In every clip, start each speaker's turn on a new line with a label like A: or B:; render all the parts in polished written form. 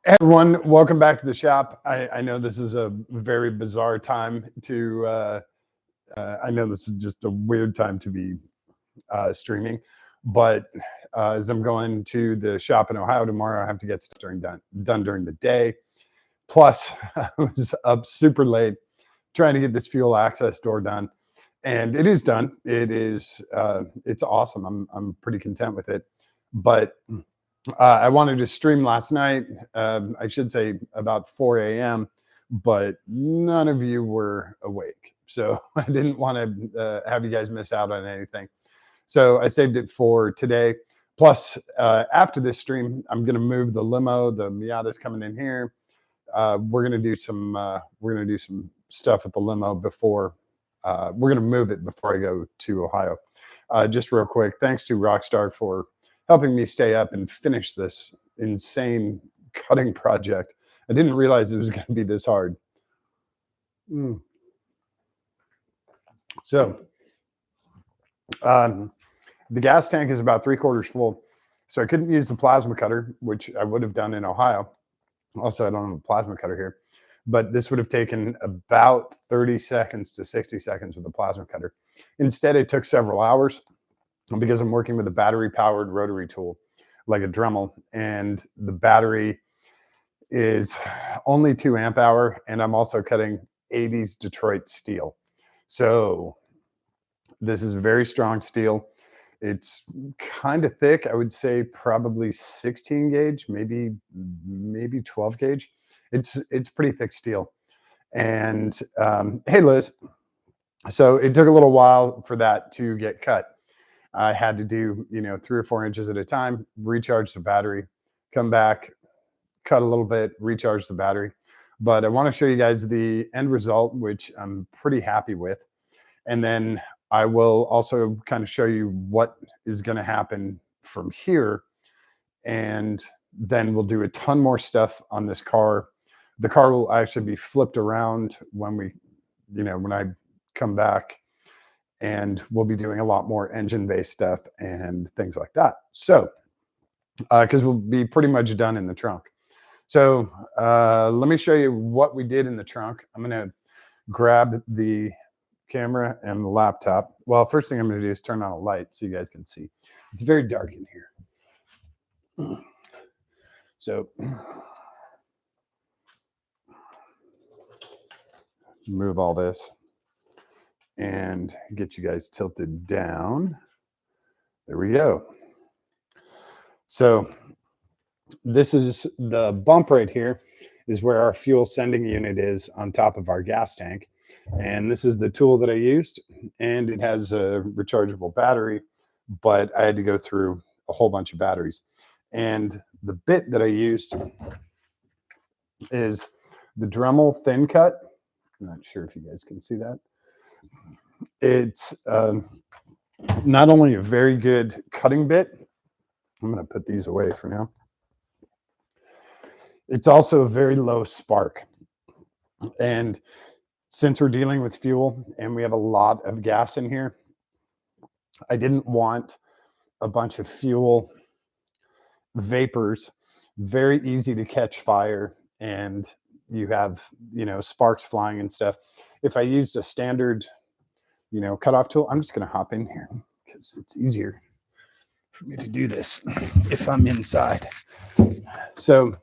A: Hey everyone, welcome back to the shop. I know this is a very bizarre time to, I know this is just a weird time to be streaming, but as I'm going to the shop in Ohio tomorrow, I have to get stuff done during the day. Plus, I was up super late trying to get this fuel access door done, and it is done. It's awesome. I'm pretty content with it, but I wanted to stream last night. I should say about 4 a.m., but none of you were awake. So I didn't want to have you guys miss out on anything. So I saved it for today. Plus, after this stream, I'm going to move the limo. The Miata's coming in here. We're going to do some. We're going to do some stuff with the limo before. We're going to move it before I go to Ohio. Just real quick, thanks to Rockstar for helping me stay up and finish this insane cutting project. I didn't realize it was going to be this hard. So the gas tank is about 3/4 full. So I couldn't use the plasma cutter, which I would have done in Ohio. Also, I don't have a plasma cutter here, but this would have taken about 30 seconds to 60 seconds with a plasma cutter. Instead, it took several hours because I'm working with a battery-powered rotary tool, like a Dremel, and the battery is only 2 amp hour, and I'm also cutting 80s Detroit steel. So this is very strong steel. It's kind of thick. I would say probably 16 gauge, maybe 12 gauge. It's pretty thick steel. And hey, Liz. So it took a little while for that to get cut. I had to do 3 or 4 inches at a time, recharge the battery, come back, cut a little bit, recharge the battery. But I want to show you guys the end result, which I'm pretty happy with. And then I will also kind of show you what is going to happen from here. And then we'll do a ton more stuff on this car. The car will actually be flipped around when when I come back, and we'll be doing a lot more engine-based stuff and things like that. So, because we'll be pretty much done in the trunk. So let me show you what we did in the trunk. I'm going to grab the camera and the laptop. Well, first thing I'm going to do is turn on a light so you guys can see. It's very dark in here. So move all this and get you guys tilted down. There we go. So this is the bump right here is where our fuel sending unit is on top of our gas tank. And this is the tool that I used, and it has a rechargeable battery, but I had to go through a whole bunch of batteries. And the bit that I used is the Dremel thin cut. I'm not sure if you guys can see that. It's not only a very good cutting bit. I'm going to put these away for now. It's also a very low spark. And since we're dealing with fuel and we have a lot of gas in here, I didn't want a bunch of fuel vapors, very easy to catch fire, and you have, sparks flying and stuff. If I used a standard, cutoff tool, I'm just going to hop in here because it's easier for me to do this if I'm inside. So,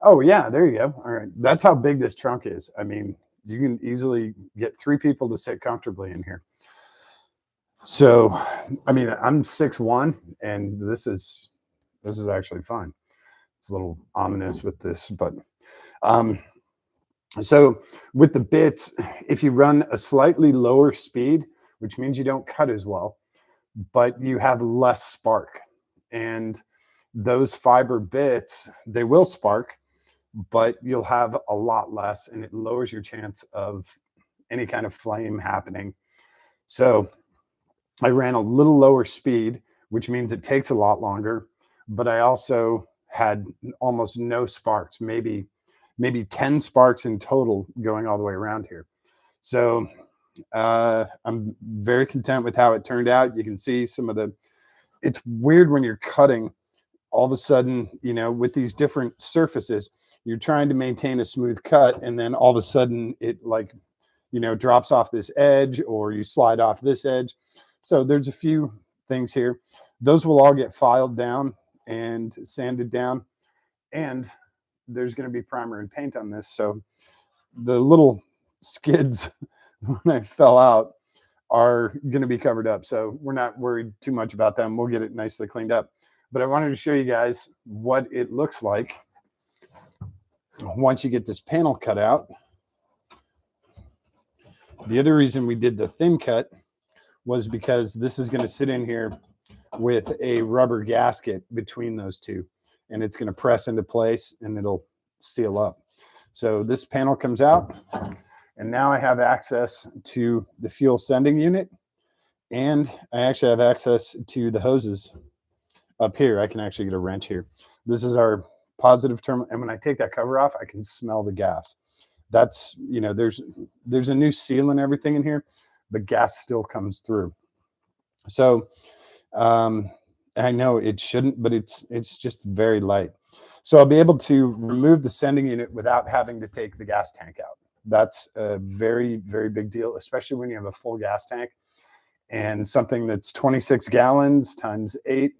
A: oh yeah, there you go. All right. That's how big this trunk is. I mean, you can easily get 3 people to sit comfortably in here. So, I mean, I'm 6'1", and this is actually fine. It's a little ominous with this, but so with the bits, if you run a slightly lower speed, which means you don't cut as well, but you have less spark, and those fiber bits, they will spark, but you'll have a lot less, and it lowers your chance of any kind of flame happening. So I ran a little lower speed, which means it takes a lot longer, but I also had almost no sparks, maybe 10 sparks in total going all the way around here. So I'm very content with how it turned out. You can see some of the, it's weird when you're cutting all of a sudden, with these different surfaces, you're trying to maintain a smooth cut, and then all of a sudden it like, drops off this edge, or you slide off this edge. So there's a few things here. Those will all get filed down and sanded down, and there's going to be primer and paint on this. So the little skids when I fell out are going to be covered up. So we're not worried too much about them. We'll get it nicely cleaned up. But I wanted to show you guys what it looks like once you get this panel cut out. The other reason we did the thin cut was because this is going to sit in here with a rubber gasket between those two, and it's going to press into place and it'll seal up. So this panel comes out, and now I have access to the fuel sending unit, and I actually have access to the hoses up here. I can actually get a wrench here. This is our positive terminal, and when I take that cover off, I can smell the gas. That's, there's a new seal and everything in here, but gas still comes through. So I know it shouldn't, but it's just very light. So I'll be able to remove the sending unit without having to take the gas tank out. That's a very, very big deal, especially when you have a full gas tank and something that's 26 gallons times 8.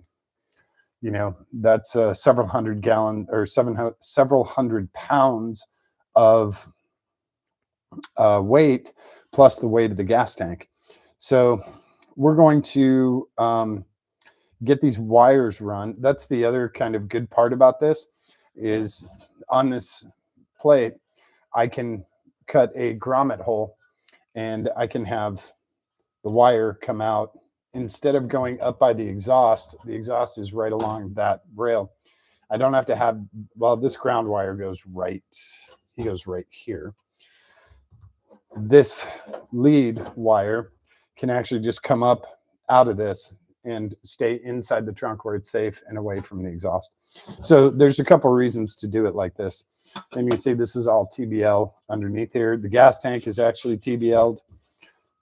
A: That's several hundred gallon or several hundred pounds of weight plus the weight of the gas tank. So we're going to get these wires run. That's the other kind of good part about this, is on this plate, I can cut a grommet hole and I can have the wire come out. Instead of going up by the exhaust is right along that rail. I don't have to have, well, this ground wire goes right, he goes right here. This lead wire can actually just come up out of this and stay inside the trunk where it's safe and away from the exhaust. So there's a couple of reasons to do it like this. And you can see this is all TBL underneath here. The gas tank is actually TBL'd,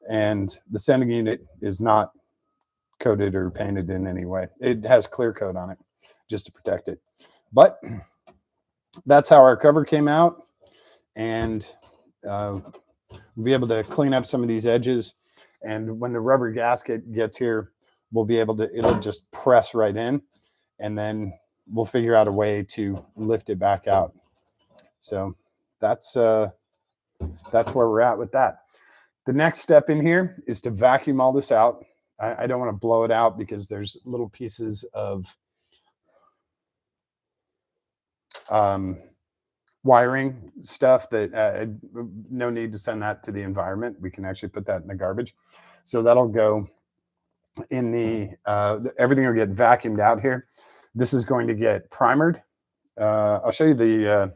A: and the sending unit is not coated or painted in any way. It has clear coat on it just to protect it. But that's how our cover came out, and we'll be able to clean up some of these edges. And when the rubber gasket gets here, we'll be able to, it'll just press right in, and then we'll figure out a way to lift it back out. So that's where we're at with that. The next step in here is to vacuum all this out. I don't want to blow it out because there's little pieces of wiring stuff that no need to send that to the environment. We can actually put that in the garbage. So that'll go in the, everything will get vacuumed out here. This is going to get primered. I'll show you the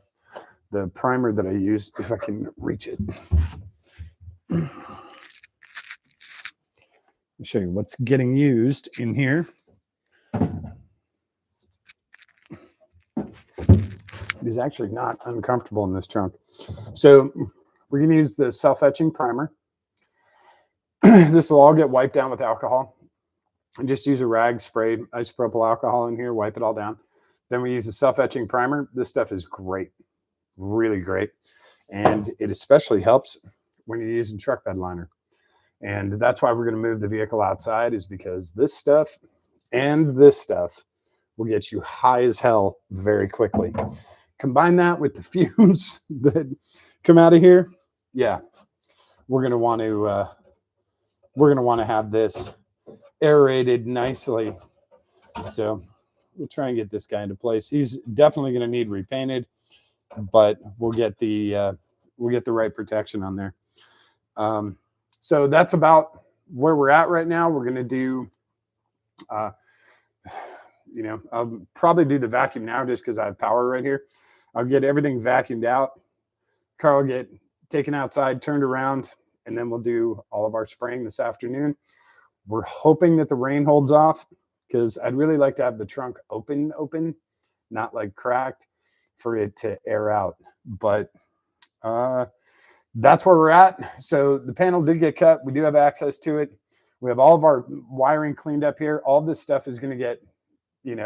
A: primer that I used if I can reach it. I'll show you what's getting used in here. It is actually not uncomfortable in this trunk. So we're going to use the self-etching primer. This will all get wiped down with alcohol. And just use a rag, spray isopropyl alcohol in here, wipe it all down. Then we use the self-etching primer. This stuff is great, really great. And it especially helps when you're using truck bed liner. And that's why we're going to move the vehicle outside, is because this stuff and this stuff will get you high as hell very quickly. Combine that with the fumes that come out of here. Yeah, we're going to want to have this aerated nicely. So we'll try and get this guy into place. He's definitely going to need repainted, but we'll get the right protection on there. So that's about where we're at right now. We're going to do, I'll probably do the vacuum now just because I have power right here. I'll get everything vacuumed out. Carl will get taken outside, turned around, and then we'll do all of our spraying this afternoon. We're hoping that the rain holds off, because I'd really like to have the trunk open, not like cracked, for it to air out. But that's where we're at. So the panel did get cut. We do have access to it. We have all of our wiring cleaned up here. All this stuff is going to get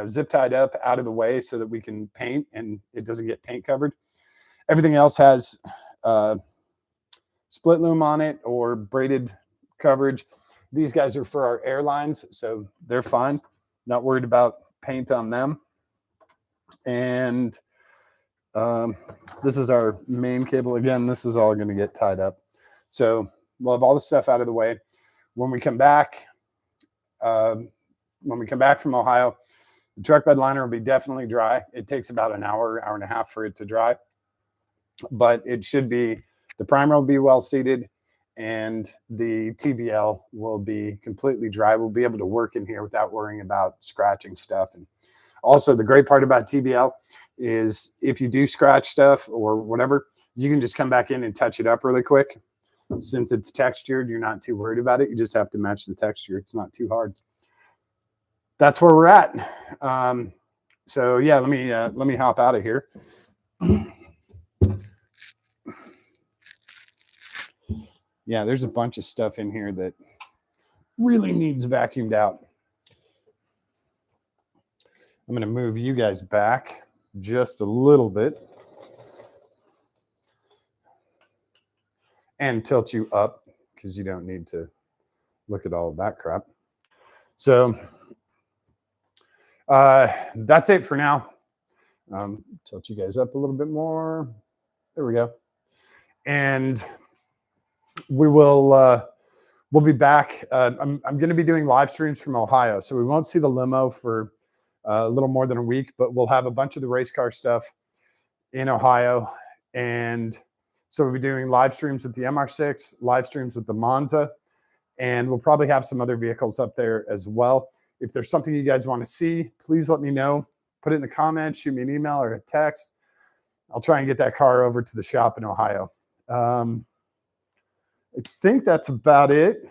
A: zip tied up out of the way so that we can paint and it doesn't get paint covered. Everything else has split loom on it or braided coverage. These guys are for our airlines, so they're fine. Not worried about paint on them. And this is our main cable. Again, this is all going to get tied up. So we'll have all the stuff out of the way. When we come back, from Ohio, the truck bed liner will be definitely dry. It takes about an hour, hour and a half for it to dry, but it should be, the primer will be well seated and the TBL will be completely dry. We'll be able to work in here without worrying about scratching stuff. And also the great part about TBL is if you do scratch stuff or whatever, you can just come back in and touch it up really quick. Since it's textured, you're not too worried about it. You just have to match the texture. It's not too hard. That's where we're at. So yeah, let me hop out of here. Yeah, there's a bunch of stuff in here that really needs vacuumed out. I'm going to move you guys back just a little bit and tilt you up because you don't need to look at all of that crap. So that's it for now. Tilt you guys up a little bit more. There we go. And we will we'll be back. I'm going to be doing live streams from Ohio, so we won't see the limo for a little more than a week, but we'll have a bunch of the race car stuff in Ohio. And so we'll be doing live streams with the MR6, live streams with the Monza, and we'll probably have some other vehicles up there as well. If there's something you guys want to see, please let me know. Put it in the comments, shoot me an email or a text. I'll try and get that car over to the shop in Ohio. I think that's about it.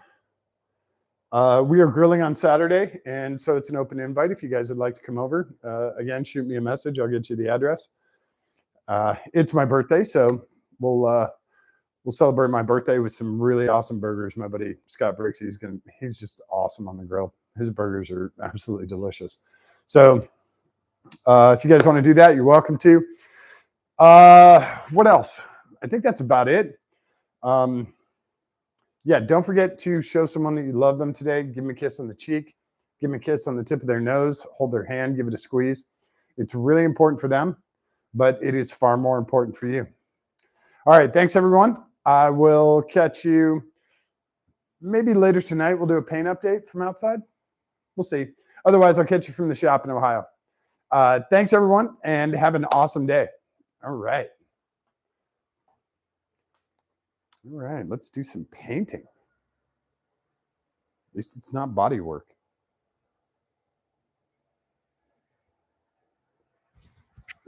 A: We are grilling on Saturday, and so it's an open invite if you guys would like to come over. Again, shoot me a message. I'll get you the address. It's my birthday, so we'll celebrate my birthday with some really awesome burgers. My buddy Scott Briggs, he's just awesome on the grill. His burgers are absolutely delicious. So if you guys want to do that, you're welcome to. What else? I think that's about it. Yeah, don't forget to show someone that you love them today. Give them a kiss on the cheek. Give them a kiss on the tip of their nose. Hold their hand. Give it a squeeze. It's really important for them, but it is far more important for you. All right, thanks, everyone. I will catch you maybe later tonight. We'll do a paint update from outside. We'll see. Otherwise, I'll catch you from the shop in Ohio. Thanks, everyone, and have an awesome day. All right. All right, let's do some painting. At least it's not body work.